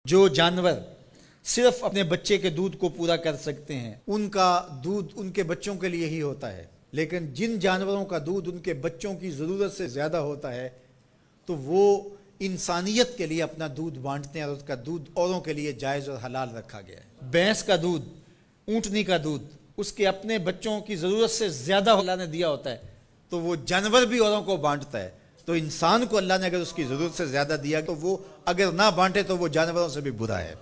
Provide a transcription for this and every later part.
جو جانور صرف اپنے بچے کے دودھ کو پورا کر سکتے ہیں ان کا دودھ ان کے بچوں کے لیے ہی ہوتا ہے، لیکن جن جانوروں کا دودھ ان کے بچوں کی ضرورت سے زیادہ ہوتا ہے تو وہ انسانیت کے لیے اپنا دودھ بانٹتے ہیں اور اس کا دودھ اوروں کے لیے جائز اور حلال رکھا گیا ہے۔ بھینس کا دودھ، اونٹنی کا دودھ اس کے اپنے بچوں کی ضرورت سے زیادہ اللہ نے دیا ہوتا ہے تو وہ جانور بھی اوروں کو بانٹتا ہے۔ تو انسان کو اللہ نے اگر اس کی ضرورت سے زیادہ دیا تو وہ اگر نہ بانٹے تو وہ جانوروں سے بھی برا ہے،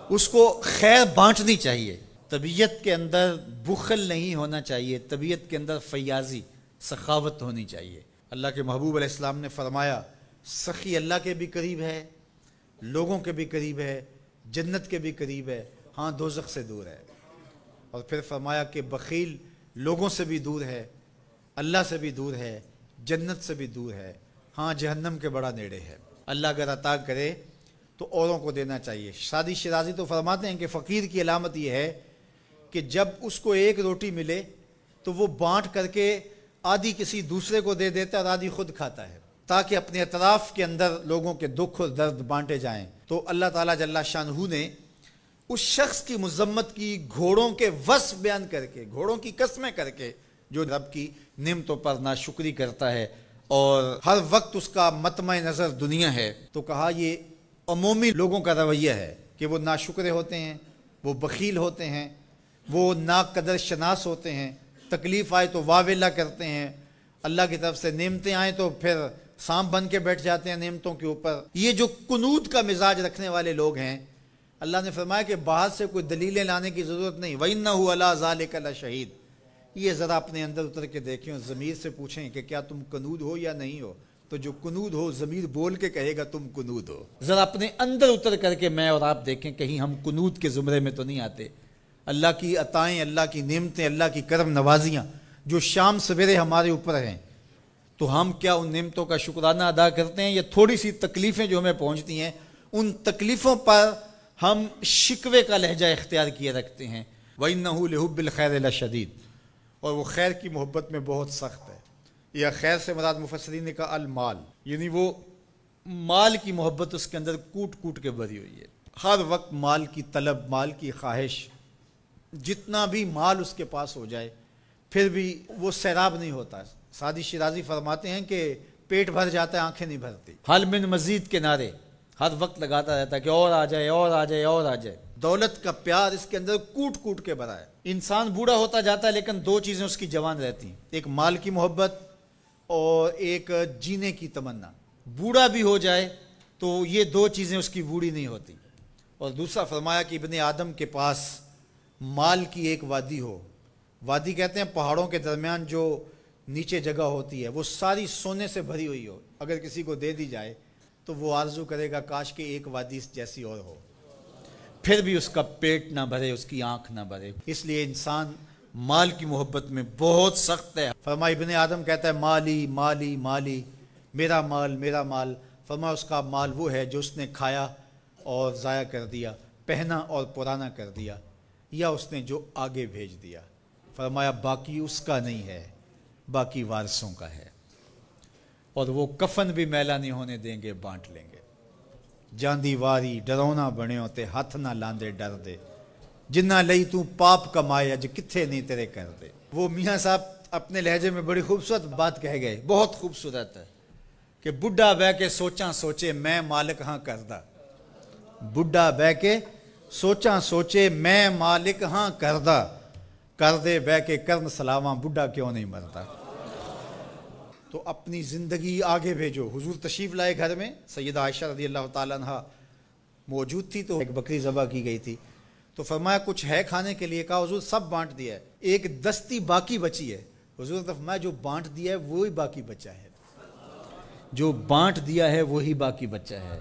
اس کو خیر بانٹنی چاہیے۔ طبیعت کے اندر بخل نہیں ہونا چاہیے، طبیعت کے اندر فیاضی، سخاوت ہونی چاہیے۔ اللہ کے محبوب علیہ السلام نے فرمایا سخی اللہ کے بھی قریب ہے، لوگوں کے بھی قریب ہے، جنت کے بھی قریب ہے، ہاں دوزخ سے دور ہے۔ اور پھر فرمایا کہ بخیل لوگوں سے بھی دور ہے، اللہ سے بھی دور ہے، جنت سے بھی دور ہے، ہاں جہنم کے بڑا نیڑے ہے۔ اللہ اگر عطا کرے تو اوروں کو دینا چاہیے۔ شادی شیرازی تو فرماتے ہیں کہ فقیر کی علامت یہ ہے کہ جب اس کو ایک روٹی ملے تو وہ بانٹ کر کے آدھی کسی دوسرے کو دے دیتا ہے اور آدھی خود کھاتا ہے، تاکہ اپنے اطراف کے اندر لوگوں کے دکھ اور درد بانٹے جائیں۔ تو اللہ تعالیٰ جل شانہ نے اس شخص کی مذمت کی گھوڑوں کے وصف بیان کر کے، گھوڑوں کی قسمیں کر کے، جو رب کی نعمتوں پر ناشکری کرتا ہے اور ہر وقت اس کا مطمع نظر دنیا ہے، تو کہا یہ عمومی لوگوں کا رویہ ہے کہ وہ ناشکرے ہوتے ہیں، وہ بخیل ہوتے ہیں، وہ ناقدر شناس ہوتے ہیں، تکلیف آئے تو واویلا کرتے ہیں، اللہ کی طرف سے نعمتیں آئیں تو پھر سانپ بن کے بیٹھ جاتے ہیں نعمتوں کے اوپر۔ یہ جو قنوت کا مزاج رکھنے والے لوگ ہیں، اللہ نے فرمایا کہ باہر سے کوئی دلیلیں لانے کی ضرورت نہیں، وَإِنَّهُ عَلَىٰ ذَلِكَ لَشَهِيدٌ۔ یہ ذرا اپنے اندر اتر کے دیکھیں اور ضمیر سے پوچھیں کہ کیا تم قنوت ہو یا نہیں ہو، تو جو قنوت ہو ضمیر بول کے کہے گا تم قنوت ہو۔ ذرا اپنے اندر اتر کر کے میں اور آپ دیکھیں کہیں ہم قنوت کے زمرے میں تو نہیں آتے۔ اللہ کی عطائیں، اللہ کی نعمتیں، اللہ کی کرم نوازیاں جو شام سویرے ہمارے اوپر ہیں، تو ہم کیا ان نعمتوں کا شکرانہ ادا کرتے ہیں؟ یا تھوڑی سی تکلیفیں جو ہمیں پہنچتی ہیں ان تکلیفوں پر ہم شکوے کا لہجہ اختیار کیے رکھتے ہیں۔ وَإِنَّهُ لِحُبِّ الْخَيْرِ لَشَدِيدٌ، اور وہ خیر کی محبت میں بہت سخت ہے۔ یا خیر سے مراد مفسرین نے کہا المال، یعنی وہ مال کی محبت اس کے اندر کوٹ کوٹ کے بھری ہوئی ہے، ہر وقت مال کی طلب، مال کی خواہش، جتنا بھی مال اس کے پاس ہو جائے پھر بھی وہ سیراب نہیں ہوتا۔ سعدی شیرازی فرماتے ہیں کہ پیٹ بھر جاتا ہے، آنکھیں نہیں بھرتی۔ حل من مزید کے نعرے ہر وقت لگاتا رہتا ہے کہ اور آ جائے، اور آ جائے، اور آ جائے۔ دولت کا پیار اس کے اندر کوٹ کوٹ کے بھرا ہے۔ انسان بوڑھا ہوتا جاتا ہے لیکن دو چیزیں اس کی جوان رہتی ہیں، ایک مال کی محبت اور ایک جینے کی تمنا۔ بوڑھا بھی ہو جائے تو یہ دو چیزیں اس کی بوڑھی نہیں ہوتی۔ اور دوسرا فرمایا کہ ابن آدم کے پاس مال کی ایک وادی ہو، وادی کہتے ہیں پہاڑوں کے درمیان جو نیچے جگہ ہوتی ہے، وہ ساری سونے سے بھری ہوئی ہو، اگر کسی کو دے دی جائے تو وہ آرزو کرے گا کاش کہ ایک وادی جیسی اور ہو، پھر بھی اس کا پیٹ نہ بھرے، اس کی آنکھ نہ بھرے۔ اس لیے انسان مال کی محبت میں بہت سخت ہے۔ فرمایا ابن آدم کہتا ہے مالی مالی مالی، میرا مال میرا مال۔ فرمایا اس کا مال وہ ہے جو اس نے کھایا اور ضائع کر دیا، پہنا اور پرانا کر دیا، یا اس نے جو آگے بھیج دیا۔ فرمایا باقی اس کا نہیں ہے، باقی وارثوں کا ہے، اور وہ کفن بھی میلا نہیں ہونے دیں گے، بانٹ لیں گے۔ جاندی واری ڈرونا بنیو تے ہاتھ نہ لاندے ڈر دے، جنہ لئی تو پاپ کمائے اج کتھے نہیں تیرے کر دے۔ وہ میاں صاحب اپنے لہجے میں بڑی خوبصورت بات کہہ گئے، بہت خوبصورت ہے کہ بڈھا بہ کے سوچاں سوچے میں مالک ہاں کردہ، بڈھا بہ کے سوچاں سوچے میں مالک ہاں کردہ، کر دے بہ کے کرن سلاواں بڈھا کیوں نہیں مرتا۔ تو اپنی زندگی آگے بھیجو۔ حضور تشریف لائے گھر میں، سیدہ عائشہ رضی اللہ تعالیٰ عنہ موجود تھی، تو ایک بکری ذبح کی گئی تھی، تو فرمایا کچھ ہے کھانے کے لیے؟ کہا حضور سب بانٹ دیا ہے، ایک دستی باقی بچی ہے۔ حضور نے فرمایا جو بانٹ دیا ہے وہی باقی بچا ہے، جو بانٹ دیا ہے وہی باقی بچا ہے۔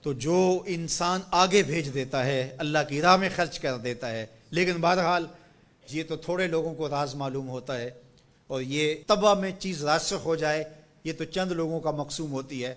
تو جو انسان آگے بھیج دیتا ہے، اللہ کی راہ میں خرچ کر دیتا ہے، لیکن بہرحال یہ تو تھوڑے لوگوں کو راز معلوم ہوتا ہے، اور یہ طبع میں چیز راسخ ہو جائے یہ تو چند لوگوں کا مقصوم ہوتی ہے۔